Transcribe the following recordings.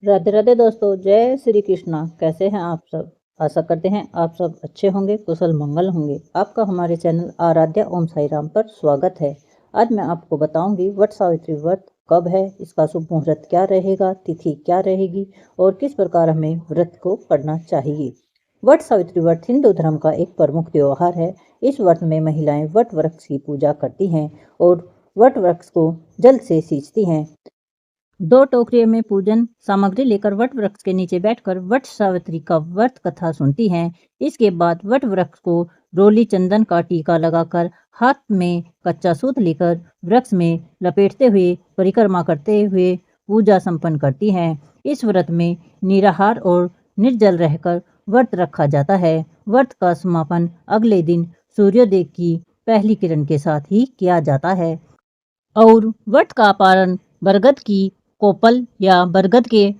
राधे राधे दोस्तों, जय श्री कृष्णा। कैसे हैं आप सब? आशा करते हैं आप सब अच्छे होंगे, कुशल मंगल होंगे। आपका हमारे चैनल आराध्या ओम साई राम पर स्वागत है। आज मैं आपको बताऊंगी वट सावित्री व्रत कब है, इसका शुभ मुहूर्त क्या रहेगा, तिथि क्या रहेगी और किस प्रकार हमें व्रत को करना चाहिए। वट सावित्री व्रत हिंदू धर्म का एक प्रमुख त्योहार है। इस व्रत में महिलाएं वट वृक्ष की पूजा करती हैं और वट वृक्ष को जल से सींचती हैं। दो टोकरियों में पूजन सामग्री लेकर वट वृक्ष के नीचे बैठकर वट सावित्री का व्रत कथा सुनती हैं। इसके बाद वट वृक्ष को रोली चंदन का टीका लगाकर हाथ में कच्चा सूत लेकर वृक्ष में लपेटते हुए परिक्रमा करते हुए पूजा संपन्न करती हैं। इस व्रत में निराहार और निर्जल रहकर व्रत रखा जाता है। व्रत का समापन अगले दिन सूर्योदय की पहली किरण के साथ ही किया जाता है और वट का पारण बरगद की कोपल या बरगद के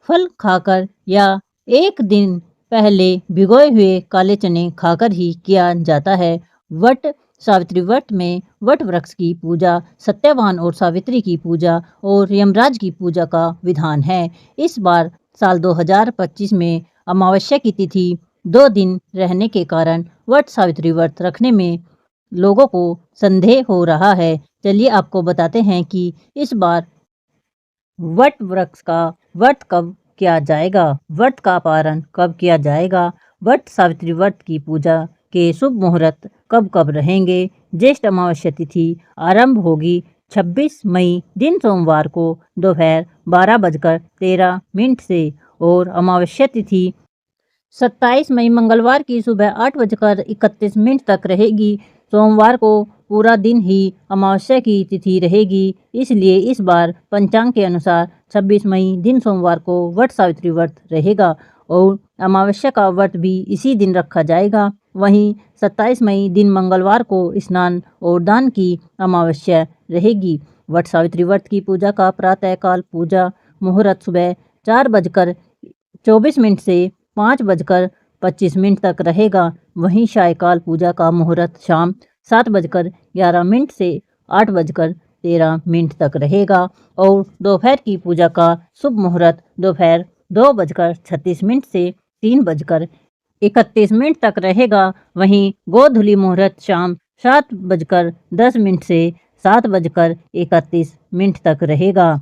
फल खाकर या एक दिन पहले भिगोए हुए काले चने खाकर ही किया जाता है। वट सावित्री व्रत में वट वृक्ष की पूजा, सत्यवान और सावित्री की पूजा और यमराज की पूजा का विधान है। इस बार साल 2025 में अमावस्या की तिथि 2 दिन रहने के कारण वट सावित्री व्रत रखने में लोगों को संदेह हो रहा है। चलिए आपको बताते हैं कि इस बार वट वृक्ष का व्रत कब किया जाएगा, व्रत का पारण कब किया जाएगा, वट सावित्री व्रत की पूजा के शुभ मुहूर्त कब कब रहेंगे। ज्येष्ठ अमावस्या तिथि आरंभ होगी 26 मई दिन सोमवार को दोपहर 12:13 से और अमावस्या तिथि 27 मई मंगलवार की सुबह 8:31 तक रहेगी। सोमवार को पूरा दिन ही अमावस्या की तिथि रहेगी, इसलिए इस बार पंचांग के अनुसार 26 मई दिन सोमवार को वट सावित्री व्रत रहेगा और अमावस्या का व्रत भी इसी दिन रखा जाएगा। वहीं 27 मई दिन मंगलवार को स्नान और दान की अमावस्या रहेगी। वट सावित्री व्रत की पूजा का प्रातःकाल पूजा मुहूर्त सुबह 4:24 से 5:25 तक रहेगा। वहीं सायकाल पूजा का मुहूर्त शाम 7:11 से 8:13 तक रहेगा और दोपहर की पूजा का शुभ मुहूर्त दोपहर 2:36 से 3:31 तक रहेगा। वहीं गोधूली मुहूर्त शाम 7:10 से 7:31 तक रहेगा।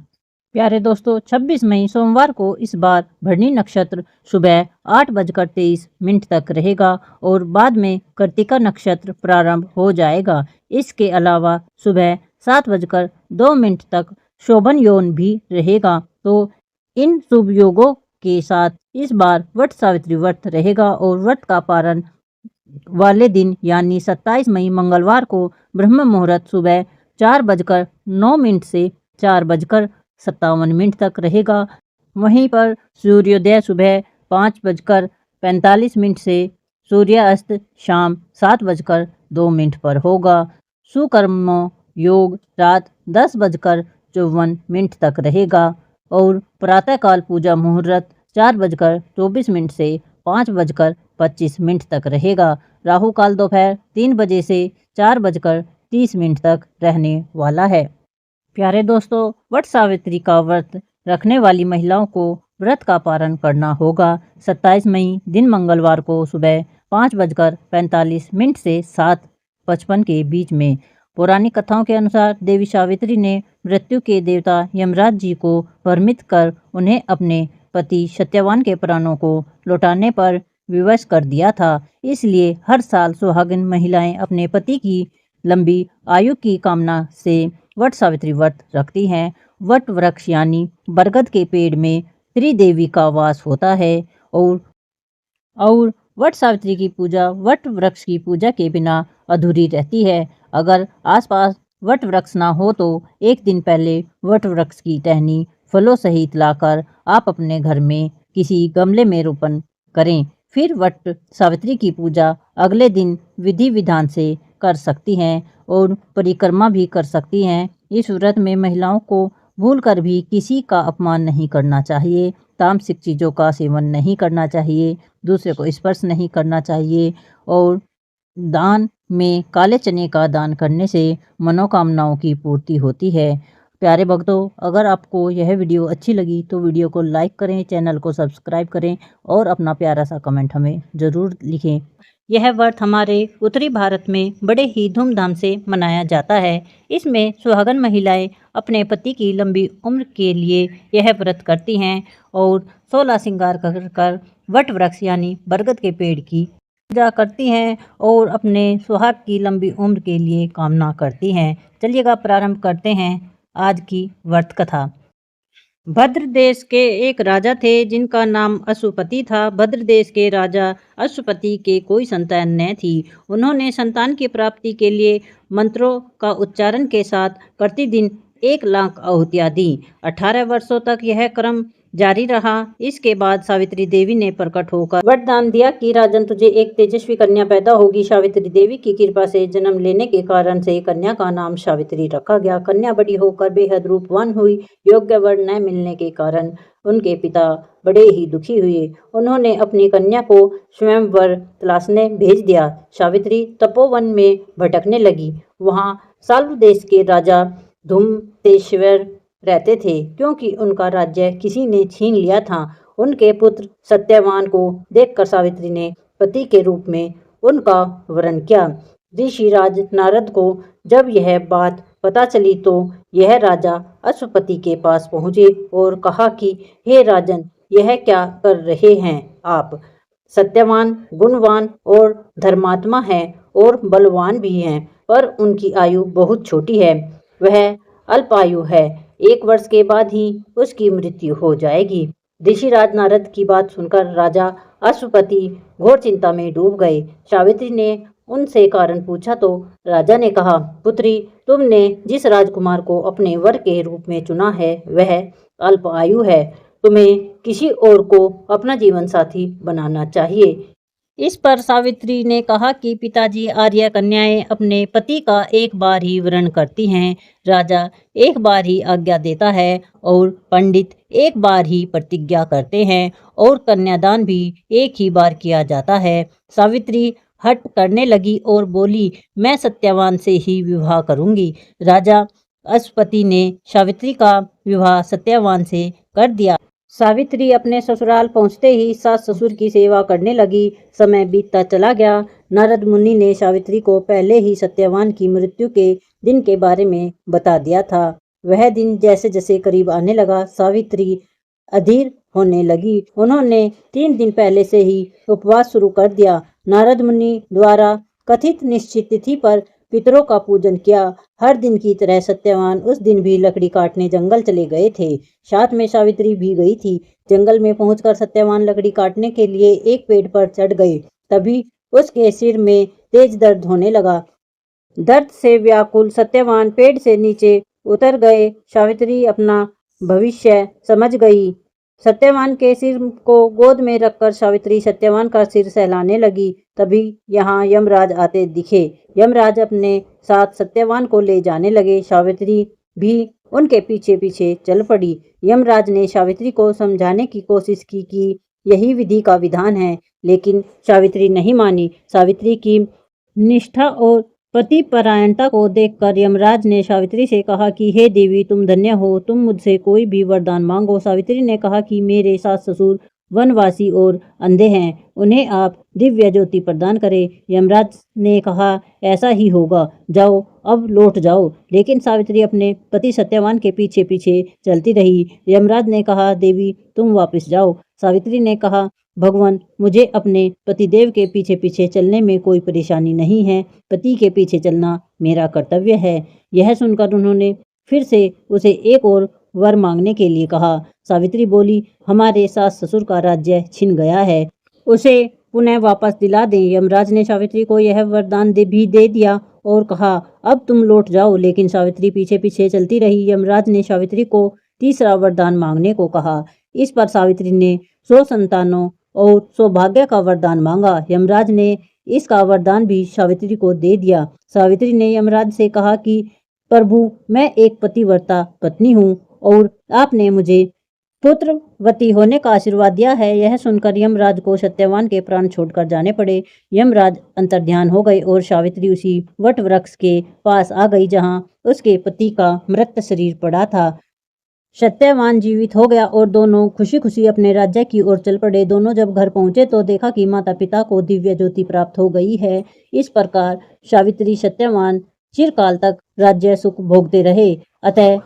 प्यारे दोस्तों, 26 मई सोमवार को इस बार भरणी नक्षत्र सुबह 8:23 तक रहेगा और बाद में कृत्तिका नक्षत्र प्रारंभ हो जाएगा। इसके अलावा सुबह 7:02 तक शोभन योग भी रहेगा। तो इन शुभ योगों के साथ इस बार वट सावित्री व्रत रहेगा और व्रत का पारण वाले दिन यानी 27 मई मंगलवार को ब्रह्म मुहूर्त सुबह 4:09 से 4:57 तक रहेगा। वहीं पर सूर्योदय सुबह 5:45 से सूर्यास्त शाम 7:02 पर होगा। सुकर्म योग रात 10:54 तक रहेगा और प्रातःकाल पूजा मुहूर्त 4:24 से 5:25 तक रहेगा। राहु काल दोपहर 3 बजे से 4:30 तक रहने वाला है। प्यारे दोस्तों, वट सावित्री का व्रत रखने वाली महिलाओं को व्रत का पारण करना होगा। 27 मई दिन मंगलवार को सुबह 5:45 से 7:55 के बीच में। पौराणिक कथाओं के अनुसार देवी सावित्री ने मृत्यु के देवता यमराज जी को भ्रमित कर उन्हें अपने पति सत्यवान के प्राणों को लौटाने पर विवश कर दिया था। इसलिए हर साल सुहागिन महिलाएं अपने पति की लंबी आयु की कामना से वट सावित्री व्रत रखती हैं। वट वृक्ष यानी बरगद के पेड़ में त्रिदेवी का वास होता है और वट सावित्री की पूजा वट वृक्ष की पूजा के बिना अधूरी रहती है। अगर आसपास वट वृक्ष ना हो तो एक दिन पहले वट वृक्ष की टहनी फलों सहित लाकर आप अपने घर में किसी गमले में रोपण करें। फिर वट सावित्री की पूजा अगले दिन विधि विधान से कर सकती हैं और परिक्रमा भी कर सकती हैं। इस व्रत में महिलाओं को भूलकर भी किसी का अपमान नहीं करना चाहिए, तामसिक चीज़ों का सेवन नहीं करना चाहिए, दूसरे को स्पर्श नहीं करना चाहिए और दान में काले चने का दान करने से मनोकामनाओं की पूर्ति होती है। प्यारे भक्तों, अगर आपको यह वीडियो अच्छी लगी तो वीडियो को लाइक करें, चैनल को सब्सक्राइब करें और अपना प्यारा सा कमेंट हमें ज़रूर लिखें। यह व्रत हमारे उत्तरी भारत में बड़े ही धूमधाम से मनाया जाता है। इसमें सुहागन महिलाएं अपने पति की लंबी उम्र के लिए यह व्रत करती हैं और 16 श्रृंगार कर वट वृक्ष यानी बरगद के पेड़ की पूजा करती हैं और अपने सुहाग की लंबी उम्र के लिए कामना करती हैं। चलिएगा प्रारंभ करते हैं आज की व्रत कथा। भद्र देश के एक राजा थे जिनका नाम अश्वपति था। भद्र देश के राजा अश्वपति के कोई संतान न थी। उन्होंने संतान की प्राप्ति के लिए मंत्रों का उच्चारण के साथ प्रतिदिन 1 लाख आहुतियाँ दी। 18 वर्षों तक यह क्रम जारी रहा। इसके बाद सावित्री देवी ने प्रकट होकर वरदान दिया कि राजन, तुझे एक तेजस्वी कन्या पैदा होगी। सावित्री देवी की कृपा से जन्म लेने के कारण से कन्या का नाम सावित्री रखा गया। कन्या बड़ी होकर बेहद रूपवान हुई। योग्य वर न मिलने के कारण उनके पिता बड़े ही दुखी हुए। उन्होंने अपनी कन्या को स्वयंवर तलाशने भेज दिया। सावित्री तपोवन में भटकने लगी। वहाँ सालू देश के राजा धूमतेश्वर रहते थे, क्योंकि उनका राज्य किसी ने छीन लिया था। उनके पुत्र सत्यवान को देखकर सावित्री ने पति के रूप में उनका वरण किया। ऋषिराज नारद को जब यह बात पता चली तो यह राजा अश्वपति के पास पहुँचे और कहा कि हे राजन, यह क्या कर रहे हैं आप? सत्यवान गुणवान और धर्मात्मा है और बलवान भी हैं, पर उनकी आयु बहुत छोटी है। वह अल्पायु है। 1 वर्ष के बाद ही उसकी मृत्यु हो जाएगी। ऋषिराज नारद की बात सुनकर राजा अश्वपति घोर चिंता में डूब गए। सावित्री ने उनसे कारण पूछा तो राजा ने कहा, पुत्री, तुमने जिस राजकुमार को अपने वर के रूप में चुना है वह अल्प आयु है। तुम्हें किसी और को अपना जीवन साथी बनाना चाहिए। इस पर सावित्री ने कहा कि पिताजी, आर्य कन्याएं अपने पति का एक बार ही वरण करती हैं। राजा एक बार ही आज्ञा देता है और पंडित एक बार ही प्रतिज्ञा करते हैं और कन्यादान भी एक ही बार किया जाता है। सावित्री हट करने लगी और बोली, मैं सत्यवान से ही विवाह करूंगी। राजा अश्वपति ने सावित्री का विवाह सत्यवान से कर दिया। सावित्री अपने ससुराल पहुंचते ही सास ससुर की सेवा करने लगी। समय बीतता चला गया। नारद मुनि ने सावित्री को पहले ही सत्यवान की मृत्यु के दिन के बारे में बता दिया था। वह दिन जैसे जैसे करीब आने लगा, सावित्री अधीर होने लगी। उन्होंने 3 दिन पहले से ही उपवास शुरू कर दिया। नारद मुनि द्वारा कथित निश्चित तिथि पर पितरों का पूजन किया। हर दिन की तरह सत्यवान उस दिन भी लकड़ी काटने जंगल चले गए थे। साथ में सावित्री भी गई थी। जंगल में पहुंचकर सत्यवान लकड़ी काटने के लिए एक पेड़ पर चढ़ गए। तभी उसके सिर में तेज दर्द होने लगा। दर्द से व्याकुल सत्यवान पेड़ से नीचे उतर गए। सावित्री अपना भविष्य समझ गई। सत्यवान के सिर को गोद में रखकर सावित्री सत्यवान का सिर सहलाने लगी। तभी यहाँ यमराज आते दिखे। यमराज अपने साथ सत्यवान को ले जाने लगे। सावित्री भी उनके पीछे पीछे चल पड़ी। यमराज ने सावित्री को समझाने की कोशिश की कि यही विधि का विधान है, लेकिन सावित्री नहीं मानी। सावित्री की निष्ठा और पति परायणता को देखकर यमराज ने सावित्री से कहा कि हे देवी, तुम धन्य हो, तुम मुझसे कोई भी वरदान मांगो। सावित्री ने कहा कि मेरे सास ससुर वनवासी और अंधे हैं, उन्हें आप दिव्य ज्योति प्रदान करें। यमराज ने कहा, ऐसा ही होगा, जाओ अब लौट जाओ। लेकिन सावित्री अपने पति सत्यवान के पीछे पीछे चलती रही। यमराज ने कहा, देवी तुम वापस जाओ। सावित्री ने कहा, भगवान, मुझे अपने पतिदेव के पीछे पीछे चलने में कोई परेशानी नहीं है। पति के पीछे चलना मेरा कर्तव्य है। यह सुनकर उन्होंने फिर से उसे एक और वर मांगने के लिए कहा। सावित्री बोली, हमारे सास ससुर का राज्य छिन गया है, उसे पुनः वापस दिला दें। यमराज ने सावित्री को यह वरदान भी दे दिया और कहा, अब तुम लौट जाओ। लेकिन सावित्री पीछे पीछे चलती रही। यमराज ने सावित्री को तीसरा वरदान मांगने को कहा। इस पर सावित्री ने 100 संतानों और सौभाग्य का वरदान मांगा। यमराज ने इसका वरदान भी सावित्री को दे दिया। सावित्री ने यमराज से कहा कि प्रभु, मैं एक पतिव्रता पत्नी हूँ और आपने मुझे पुत्रवती होने का आशीर्वाद दिया है। यह सुनकर यमराज को सत्यवान के प्राण छोड़कर जाने पड़े। यमराज अंतर्ध्यान हो गए और सावित्री उसी वट वृक्ष के पास आ गई जहां उसके पति का मृत शरीर पड़ा था। सत्यवान जीवित हो गया और दोनों खुशी खुशी अपने राज्य की ओर चल पड़े। दोनों जब घर पहुंचे तो देखा कि माता पिता को दिव्य ज्योति प्राप्त हो गई है। इस प्रकार सावित्री सत्यवान चिरकाल तक राज्य सुख भोगते रहे। अतः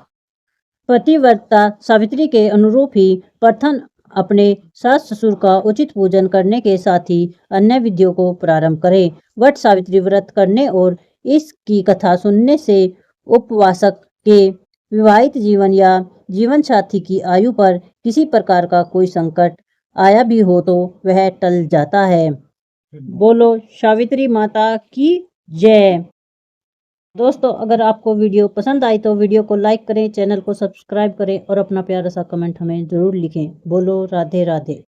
पतिव्रता सावित्री के अनुरूप ही प्रथम अपने सास ससुर का उचित पूजन करने के साथ ही अन्य विधियों को प्रारंभ करें। वट सावित्री व्रत करने और इसकी कथा सुनने से उपवासक के विवाहित जीवन या जीवन साथी की आयु पर किसी प्रकार का कोई संकट आया भी हो तो वह टल जाता है। बोलो सावित्री माता की जय। दोस्तों, अगर आपको वीडियो पसंद आई तो वीडियो को लाइक करें, चैनल को सब्सक्राइब करें और अपना प्यारा सा कमेंट हमें ज़रूर लिखें। बोलो राधे राधे।